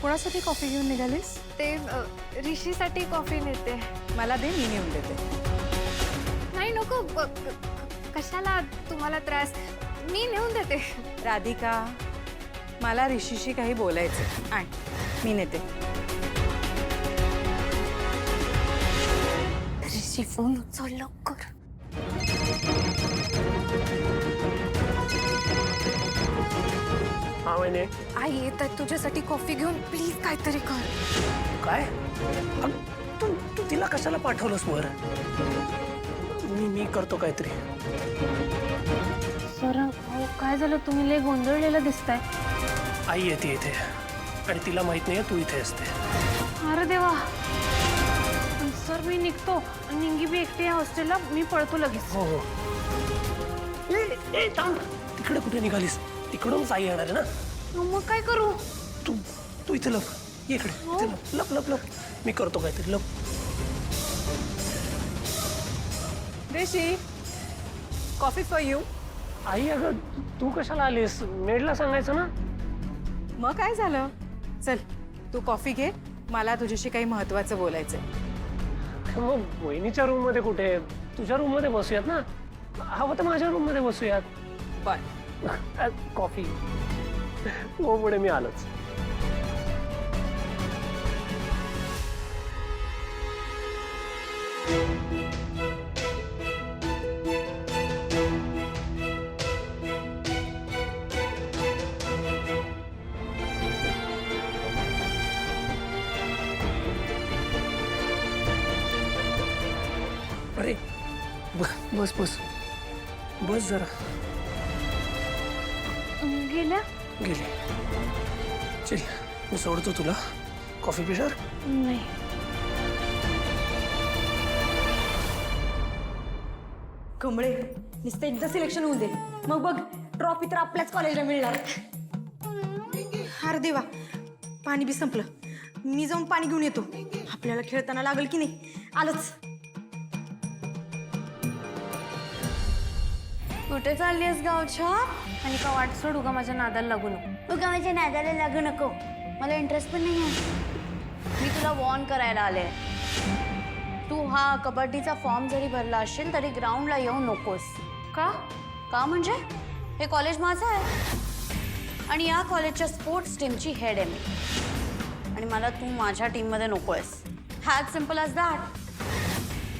कोणासाठी कॉफी घेऊन निघालीस? ते ऋषीसाठी कॉफी नेते. मला दे, मी नेऊन देते. नाही नको, कशाला तुम्हाला त्रास, मी नेऊन देते. राधिका, मला ऋषीशी काही बोलायचं. आण, मी नेते. ऋषी फोन उचल लवकर. हाँ मैंने आई येत आहे तुझ्यासाठी कॉफी घेऊन, प्लीज काहीतरी कर. काय तू तू तिला कशाला पाठवलंस वर? मी करतो काहीतरी. सर अहो काय झालं, तुम्ही लय गोंधळलेलं दिसताय. आई येते इथे आणि तिला माहित नाहीये तू इथे असते. अरे देवा. सर मी निघतो, निंगी बी एकटी आहे हॉस्टेलला, मी पळतो लगेच. हो हो. ए थांब, तिकडे कुठे निघालीस? तिकडून आई येणार आहे ना. मग काय करू? तू तू इथे लप, ये इकडे. इथे लप लप लप लप. मी करतो काहीतरी, लप. ऋषी, कॉफी फॉर यू. आई अगं तू कशाला आलीस? मेडला सांगायचं ना. मग काय झालं? चल, तू कॉफी घे, मला तुझ्याशी काही महत्वाचं बोलायचंय. मग वहिनीच्या रूम मध्ये कुठे? तुझ्या रूम मध्ये बसूयात ना. हवं तर माझ्या रूम मध्ये बसूयात. पण कॉफी हो, पुढे मी आलोच. अरे बस बस बस जरा. गेल्या? गेली. चल मी सोडतो तुला. कॉफी पिणार? नाही. कमळे, नुसतं एकदा सिलेक्शन होऊ दे, मग बघ ट्रॉफी तर आपल्याच कॉलेजला मिळणार. अरे देवा, पाणी बी संपलं. मी जाऊन पाणी घेऊन येतो. आपल्याला खेळताना लागल की नाही. आलंच. कुठे चालली आहेस गावच्या? आणि का वाट सोड, उगा माझ्या नादाला लागू नको. उगा माझ्या नादाला लागू नको. मला इंटरेस्ट पण नाही आहे. मी तुला वॉर्न करायला आले. तू हा कबड्डीचा फॉर्म जरी भरला असेल तरी ग्राउंडला येऊ नकोस. का? का म्हणजे हे कॉलेज माझं आहे आणि या कॉलेजच्या स्पोर्ट्स टीमची हेड आहे मी. आणि मला तू माझ्या टीममध्ये नको आहेस. As simple as that.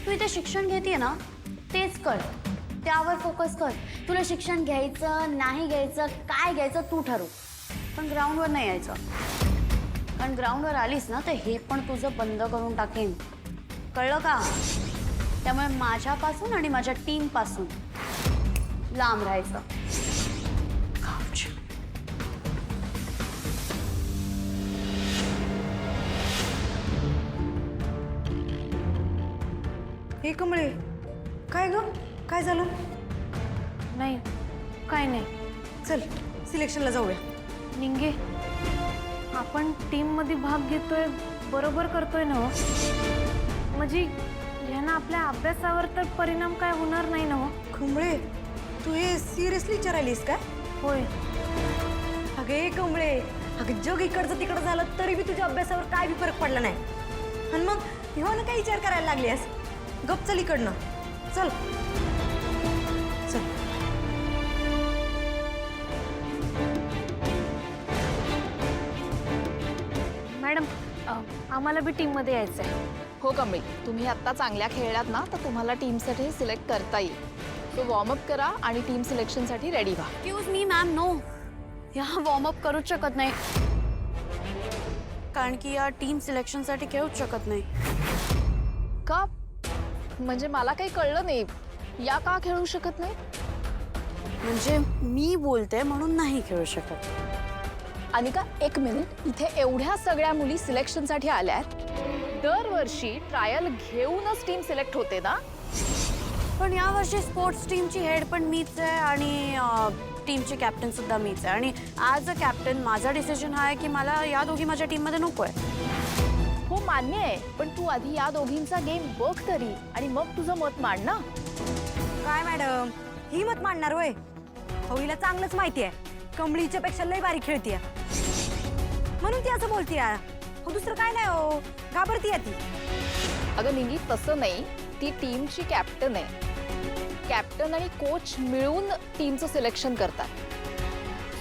तू इथे शिक्षण घेते ना, तेच कर, त्यावर फोकस कर. तुला शिक्षण घ्यायचं नाही घ्यायचं, काय घ्यायचं तू ठरव, पण ग्राउंडवर नाही यायचं. कारण ग्राउंडवर आलीस ना तर हे पण तुझं बंद करून टाकेन, कळलं का? त्यामुळे माझ्यापासून आणि माझ्या टीमपासून लांब राहायचं. हे कमळे, काय ग? काय झालं? नाही, काय नाही. चल सिलेक्शनला जाऊया. निंगे, आपण टीममध्ये भाग घेतोय, बरोबर करतोय ना? म्हणजे ह्यानं आपल्या अभ्यासावर तर परिणाम काय होणार नाही ना? कमळे, तू हे सिरियसली विचारायलीस काय? होय. अगे कमळे, अगं जग इकडचं तिकडं झालं तरी बी तुझ्या अभ्यासावर काय बी फरक पडला नाही. आणि मग ह्यो ना काय विचार करायला लागलीस? गप चल इकडनं. चल चल. मॅडम, आम्हाला बी टीममध्ये यायचं आहे. हो कमळी, तुम्ही आत्ता चांगल्या खेळलात ना तर तुम्हाला टीमसाठी सिलेक्ट करता येईल. सो वॉर्मअप करा आणि टीम सिलेक्शनसाठी रेडी व्हा. एक्सक्यूज मी मॅम, नो, या वॉर्मअप करूच शकत नाही. कारण की या टीम सिलेक्शनसाठी खेळूच शकत नाही. का? म्हणजे मला काही कळलं नाही. या का खेळू शकत नाही? म्हणजे मी बोलते म्हणून नाही खेळू शकत. अनिका, एक मिनिट. इथे एवढ्या सगळ्या मुली सिलेक्शनसाठी आल्यात. दरवर्षी ट्रायल घेऊनच टीम सिलेक्ट होते ना? पण यावर्षी स्पोर्ट्स टीमची हेड पण मीच आहे आणि टीमची कॅप्टन सुद्धा मीच आहे. आणि ॲज अ कॅप्टन माझा डिसिजन हा आहे की मला या दोघी माझ्या टीममध्ये नको आहे. हो मान्य आहे, पण तू आधी या दोघींचा गेम बघ तरी आणि मग तुझं मत मांड ना. काय मॅडम, ही मत मांडणार होय? होईला चांगलंच माहिती आहे, कमळीच्या पेक्षा लय भारी खेळतीये. म्हणून ती असं बोलती हो, दुसरं काय नाही हो, घाबरती आहे ती. अगं निंगी तसं नाही, ती टीमची कॅप्टन आहे. कॅप्टन आणि कोच मिळून टीमचं सिलेक्शन करतात,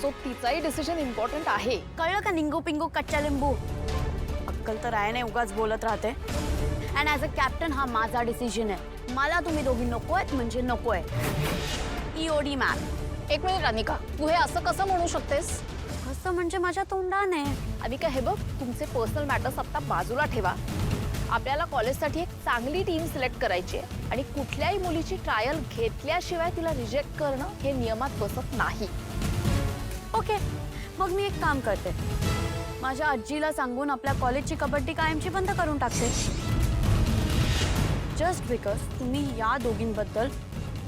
सो तिचाही डिसिजन इम्पॉर्टंट आहे. कळलं का निंगू पिंगू कच्चा लिंबू? अक्कल तर आहे नाही, उगाच बोलत राहते. अँड ॲज अ कॅप्टन हा माझा डिसिजन आहे. मला तुम्ही दोघी नको आहेत म्हणजे नको आहे. EOD ma'am. एक मिनिट अनिका, तू हे असं कसं म्हणू शकतेस? कसं म्हणजे माझ्या तोंडाने. अनिका हे बघ, तुमचे पर्सनल मॅटर्स आता बाजूला ठेवा. आपल्याला कॉलेजसाठी एक चांगली टीम सिलेक्ट करायची आहे आणि कुठल्याही मुलीची ट्रायल घेतल्याशिवाय तिला रिजेक्ट करणं हे नियमात बसत नाही. ओके, मग मी एक काम करते. माझ्या आजीला सांगून आपल्या कॉलेजची कबड्डी कायमची बंद करून टाकते. जस्ट बिकॉज तुम्ही या दोघींबद्दल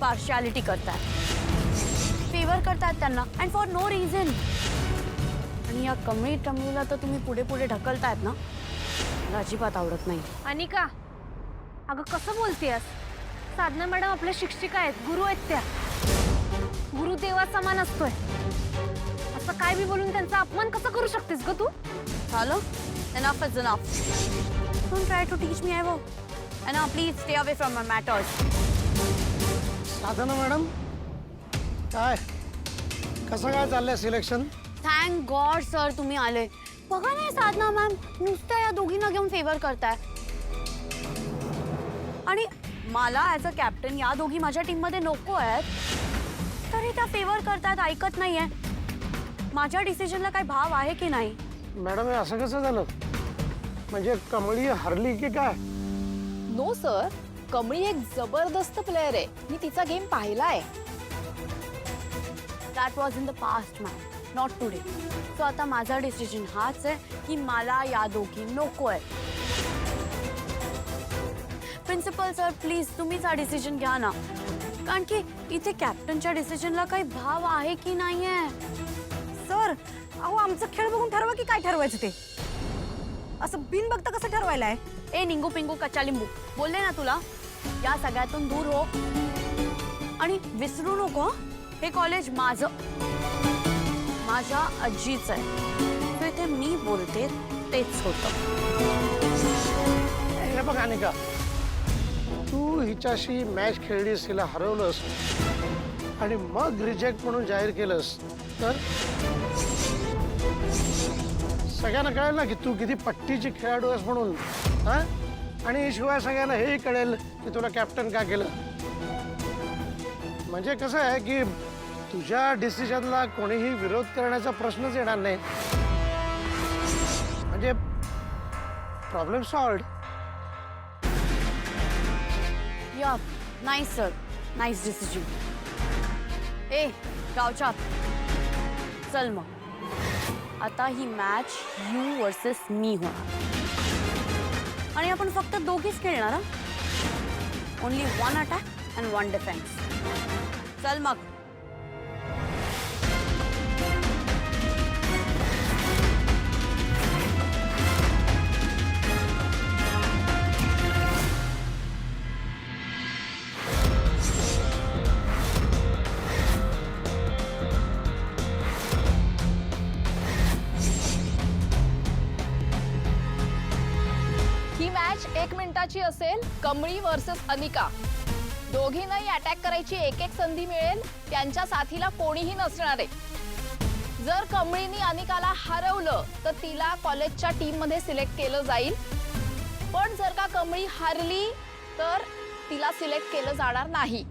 पार्शियालिटी करताय, फेवर करतायत त्यांना, अँड फॉर नो रिझन. आणि या कमळी टमळीला तर तुम्ही पुढे पुढे ढकलतायत ना, मला अजिबात आवडत नाही. अनिका, अगं कसं बोलतेस? साधना मॅडम आपल्या शिक्षिका आहेत, गुरु आहेत त्या. गुरु देवा समान असतोय. असं काय बी बोलून त्यांचा अपमान कसं करू शकतेस ग तू? झालं? Enough is enough. Don't try to teach me, Evo. And now please stay away from my matters. Sadhana madam, काय कसं काय चाललंय सिलेक्शन? थँक गॉड सर तुम्ही आले. बघा नाही साधना मॅम, नुसतं या दोघींना घेऊन फेवर करताय. आणि मला ॲज अ कॅप्टन या दोघी माझ्या टीममध्ये नको आहेत, तरी त्या फेवर करतायत, ऐकत नाहीये. माझ्या डिसिजनला काही भाव आहे की नाही? मॅडम हे असं कसं झालं? म्हणजे कमळी हरली की काय? नो सर, कमळी एक जबरदस्त प्लेअर आहे. मी तिचा गेम पाहिलाय. That was in the past ma'am, not today. So आता माझा डिसिजन हाच आहे की मला या दोघी नको आहे. प्रिन्सिपल सर प्लीज तुम्हीच हा डिसिजन घ्या ना, कारण की इथे कॅप्टनच्या डिसिजनला काही भाव आहे की नाही आहे. सर अहो, आमचं खेळ बघून ठरवा की काय ठरवायचं ते. असं बिन बघता कसं ठरवायला आहे? ए निंगू पिंगू कच्चा लिंबू, बोलले ना तुला, या सगळ्यातून दूर हो. आणि विसरू नको, हे कॉलेज माझं, माझ्या आजीचं आहे. तर इथे मी बोलते तेच होतं. हे बघ अनिका, तू हिच्याशी मॅच खेळलीस, हिला हरवलंस आणि मग रिजेक्ट म्हणून जाहीर केलंस तर सगळ्यांना कळेल ना की तू किती पट्टीची खेळाडू आहेस म्हणून. हा, आणि शिवाय सगळ्यांना हेही कळेल की तुला कॅप्टन का केलं. म्हणजे कसं आहे की तुझ्या डिसिजनला कोणीही विरोध करण्याचा प्रश्नच येणार नाही. म्हणजे प्रॉब्लेम सॉल्व्ड. या नाईस सर, नाईस डिसिजन. ए गावछाप, चल मग आता ही मॅच यू वर्सेस मी होणार आणि आपण फक्त दोघीच खेळणार. हा, ओनली 1 अटॅक अँड 1 डिफेन्स. चल मग. ही मॅच 1 मिनिटाची असेल. कमळी वर्सेस अनिका. दोघींनाही अटॅक करायची एक एक संधी मिळेल. त्यांच्या साथीला कोणीही नसणार आहे. जर कमळीनी अनिकाला हरवलं तर तिला कॉलेजच्या टीम मध्ये सिलेक्ट केलं जाईल. पण जर का कमळी हारली तर तिला सिलेक्ट केलं जाणार नाही.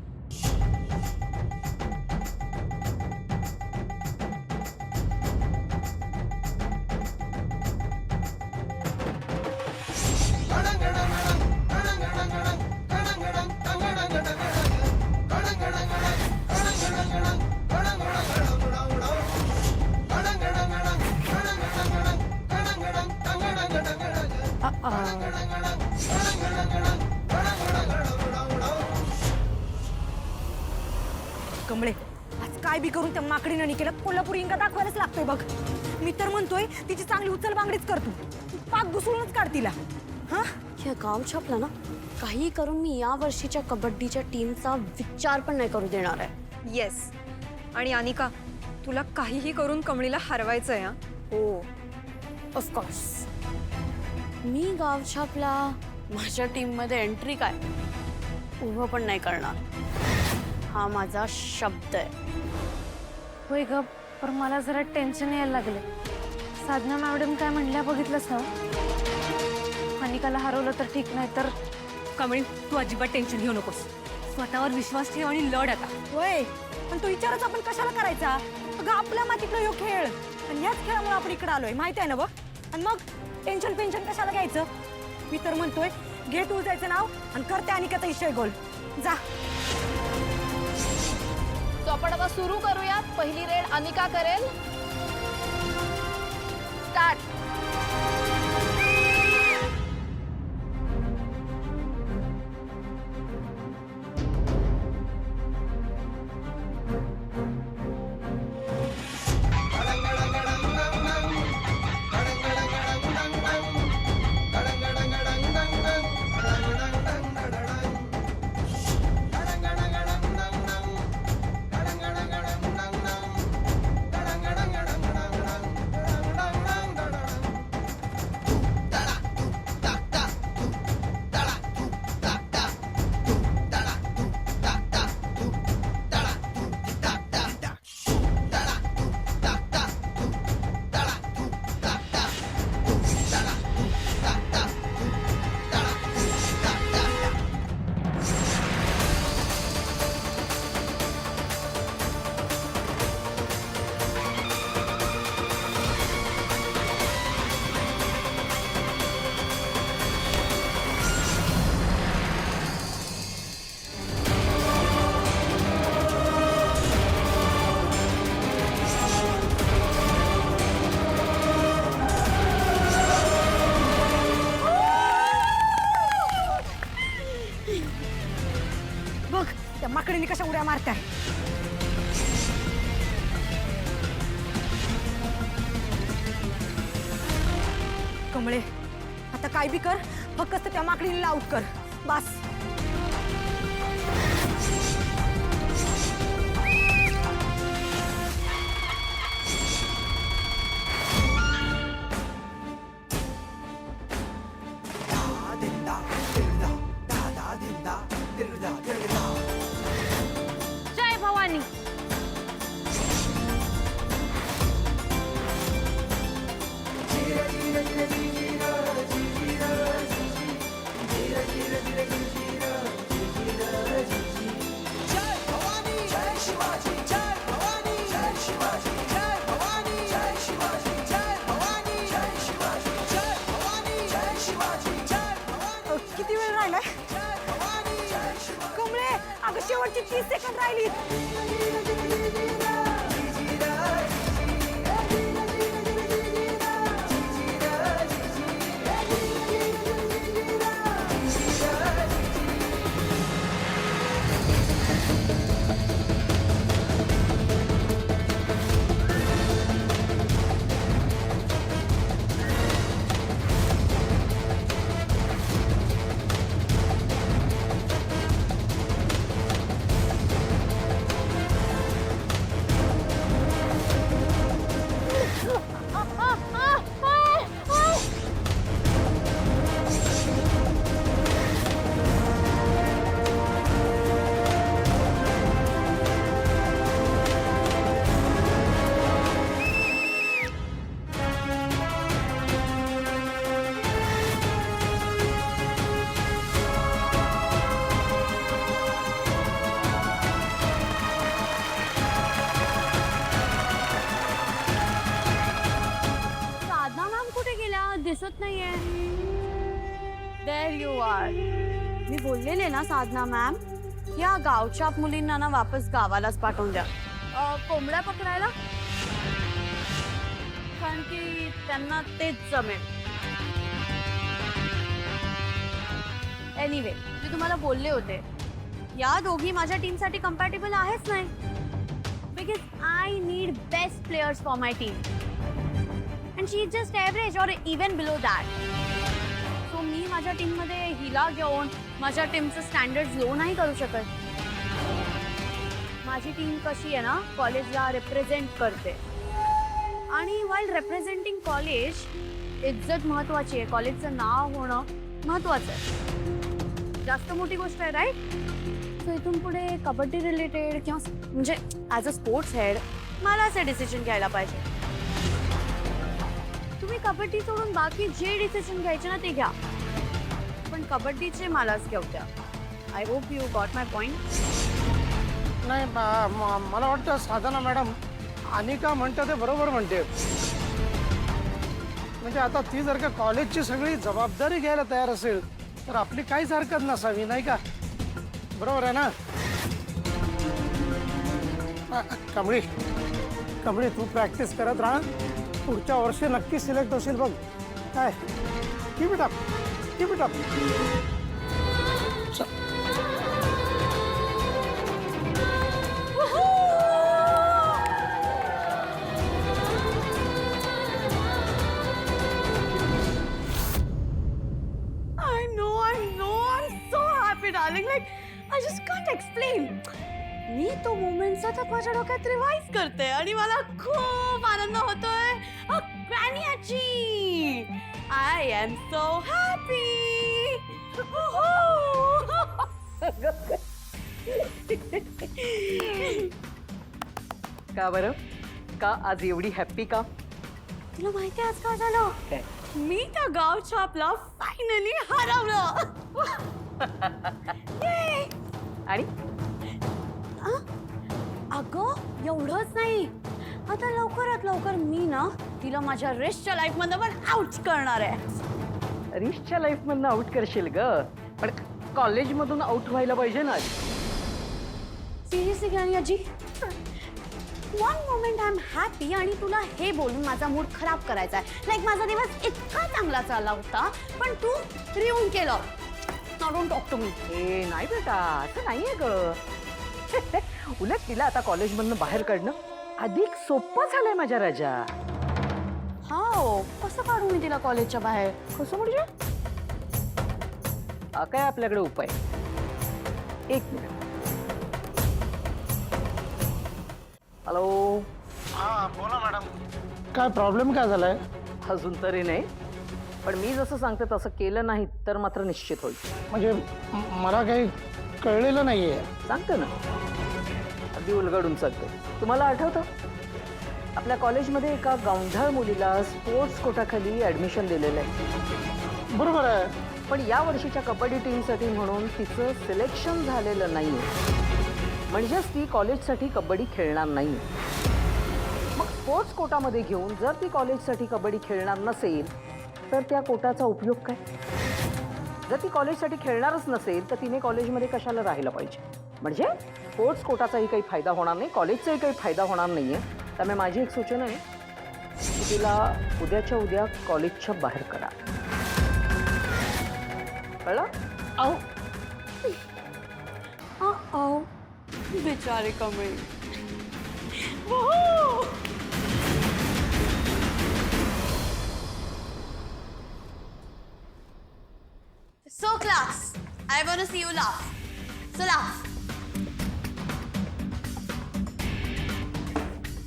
कमळे, आज काय बी करून त्या माकडीनं निकेला कोल्हापुरी इंगा दाखवायलाच लागतोय बघ. मी तर म्हणतोय तिची चांगली उचल बांगडीच करतो, पाक घुसळूनच काढ तिला. हा, हे गाव छापला ना, काही करून मी या वर्षीच्या कबड्डीच्या टीमचा विचार पण नाही करू देणार आहे. येस. आणि अनिका, तुला काहीही करून कमळीला हरवायचंय. हा, हो ऑफकोर्स. मी गाव छापला माझ्या टीममध्ये एंट्री काय उभं पण नाही करणार. हा माझा शब्द आहे. होय ग, पण मला जरा टेन्शन यायला लागले. साधना मॅडम काय म्हणल्या बघितलंस ना? अनिकाला हरवलं तर ठीक, नाही तर कमळी, तू अजिबात टेन्शन घेऊ नकोस. स्वतःवर विश्वास ठेव आणि लढ आता. होय, पण तो विचारच आपण कशाला करायचा? अगं आपल्या मातीतला ह्यो खेळ, आणि याच खेळामुळे आपण इकडे आलोय, माहिती आहे ना बघ. आणि मग टेन्शन कशाला घ्यायचं? मी तर म्हणतोय, घे तू जायचं नाव आणि करते अनिकाचा विषय गोल. जा. तो आपण आता सुरू करूयात. पहिली रेड अनिका करेल. स्टार्ट. बघ त्या माकडीने कशा उड्या मारताय. कमळे, आता काय बी कर, फक्त त्या माकडीला आउट कर बस. जय भवानी. किती वेळ राहिलाय? कमळे, अगं शेवटची 30 सेकंद राहिली. दिसत नाहीये. There you R. मी बोललेले ना साधना मॅम, या गावच्या मुलींना ना वापस गावालाच पाठवून द्या. कोंबड्या पकडायला, कारण की त्यांना तेच जमेल. एनिवे, मी तुम्हाला बोलले होते, या दोघी माझ्या टीमसाठी कम्पॅटेबल आहेच नाही. Because I need best players for my team. And she is just average or even below that. So मी माझ्या टीम मध्ये हिला घेऊन माझ्या टीमचं स्टँडर्ड लो नाही करू शकत. माझी टीम कशी आहे ना, कॉलेजला रिप्रेझेंट करते. आणि while representing college, इज्जत महत्वाची आहे, कॉलेजचं नाव होणं महत्वाचं आहे, जास्त मोठी गोष्ट आहे, राईट? सो इथून पुढे कबड्डी रिलेटेड किंवा म्हणजे ॲज अ स्पोर्ट्स हेड मला असे डिसिजन घ्यायला पाहिजे. तुम्ही कबड्डी सोडून बाकी जे डिसिजन घ्यायचे ना ते घ्या, पण कबड्डीचे मलाच घेऊ द्या. I hope you got my point. नाही मला वाटतं साधना मॅडम अनिका म्हणते ते बरोबर म्हणते. म्हणजे आता ती जर का कॉलेजची सगळी जबाबदारी घ्यायला तयार असेल तर आपली काहीच हरकत नसावी, नाही का? बरोबर आहे ना? कमळी कमळी तू प्रॅक्टिस करत राहा, पुढच्या वर्षी नक्की सिलेक्ट होशील बघ. काय keep it up, keep it up. I know, I'm so happy, darling. Like, I just can't explain. मी तो मोमेंट सतत माझ्या डोक्यात रिवाइज करते आणि मला खूप आनंद होतोय. ग्रॅनी आजी, आय एम सो हॅपी. का बरं? का आज एवढी हॅप्पी का? तुला माहिती आज काय झालं? काय? मी त्या गावच्या आपला फायनली हरवलं. Yay! आणि अगं एवढंच नाही, आता लवकरात लवकर मी ना तिला माझ्या रेस्टच्या लाईफ मधनं पण आउट करणार आहे. रिशच्या लाईफ मधनं आउट करशील ग, पण कॉलेजमधून आउट व्हायला पाहिजे ना. सिरियसली ग्रॅनी आजी, one moment I am happy आणि तुला हे बोलून माझा मूड खराब करायचा आहे. लाईक माझा दिवस इतका चांगला चालला होता पण तू रिवून केलं. Don't talk to me. ए नाही बेटा, असं नाहीये ग. उलट तिला आता कॉलेजमधनं बाहेर काढणं अधिक सोपं झालंय माझ्या राजा. हाव, कसं काढू मी तिला कॉलेजच्या बाहेर? कसं म्हणजे? काय आपल्याकडे उपाय? एक मिनिट. हॅलो. हा बोला मॅडम. काय प्रॉब्लेम काय झालाय? अजून तरी नाही, पण मी जसं सांगते तसं केलं नाही तर मात्र निश्चित होईल. म्हणजे मला काही कळलेलं नाहीये. सांगते ना, अगदी उलगडून सांगते. तुम्हाला आठवतं आपल्या कॉलेजमध्ये एका गावंढळ मुलीला स्पोर्ट्स कोटाखाली ॲडमिशन दिलेलं आहे. बरोबर आहे, पण या वर्षीच्या कबड्डी टीमसाठी म्हणून तिचं सिलेक्शन झालेलं नाही, म्हणजेच ती कॉलेजसाठी कबड्डी खेळणार नाही. मग स्पोर्ट्स कोटामध्ये घेऊन जर ती कॉलेजसाठी कबड्डी खेळणार नसेल तर त्या कोटाचा उपयोग काय? जर ती कॉलेजसाठी खेळणारच नसेल तर तिने कॉलेजमध्ये कशाला राहायला पाहिजे? म्हणजे स्पोर्ट्स कोटाचाही काही फायदा होणार नाही, कॉलेजचाही काही फायदा होणार नाही आहे. त्यामुळे माझी एक सूचना आहे की तिला उद्याच्या उद्या कॉलेजच्या बाहेर करा. कळलं? आओ आओ बिचारी Kamali. So class, I want to see you laugh. So laugh.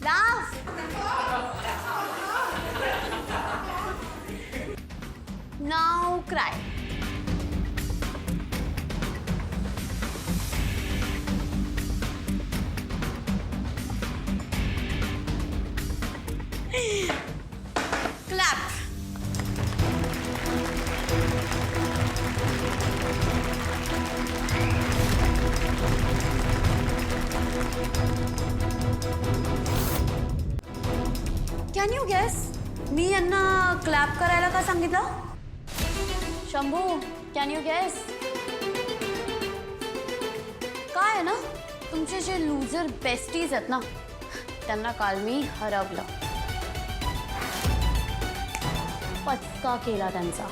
Laugh. Now cry. Clap. Can you guess? मी यांना क्लॅप करायला का सांगितलं? Shambhu, can you guess? काय आहे ना, तुमचे जे लूजर बेस्टीज आहेत ना त्यांना काल मी हरवलं. पचका केला त्यांचा.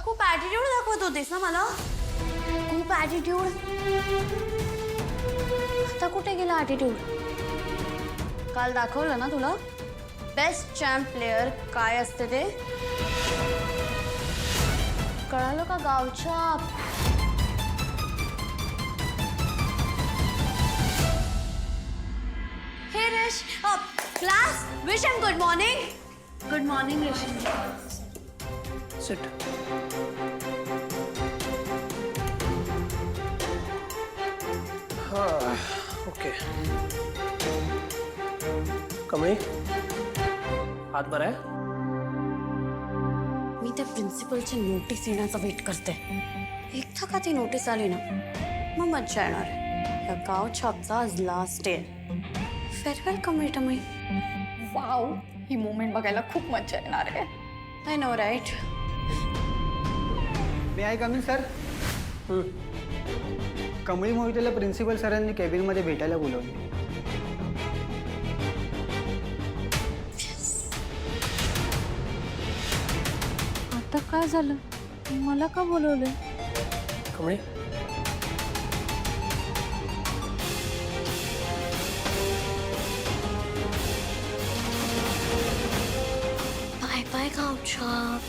खूप ॲटिट्यूड दाखवत होतेस ना मला, खूप ॲटिट्यूड. आता कुठे गेला ॲटिट्यूड? काल दाखवलं ना तुला बेस्ट चॅम्प प्लेयर काय असते ते. कळालं का गावच्या? हे रेश, class, wish am good morning. Good morning रेशमी. सिट. हां ओके. कमळी हात बरा आहे? मी त्या प्रिन्सिपलची नोटीस येण्याचा वेट करते. एकदा का ती नोटीस आली ना मग मज्जा येणार आहे. या गाव छापचा आज लास्ट डे. फेअरवेल कमिटमी. वाव, ही मोमेंट बघायला खूप मजा येणार आहे. I know right. मी आय कमिंग सर. कमळी मोहितेला प्रिन्सिपल सरांनी केबिनमध्ये भेटायला बोलवले. आता काय झालं? मला का बोलवलंय? कमळी बाय बाय गाव छाप.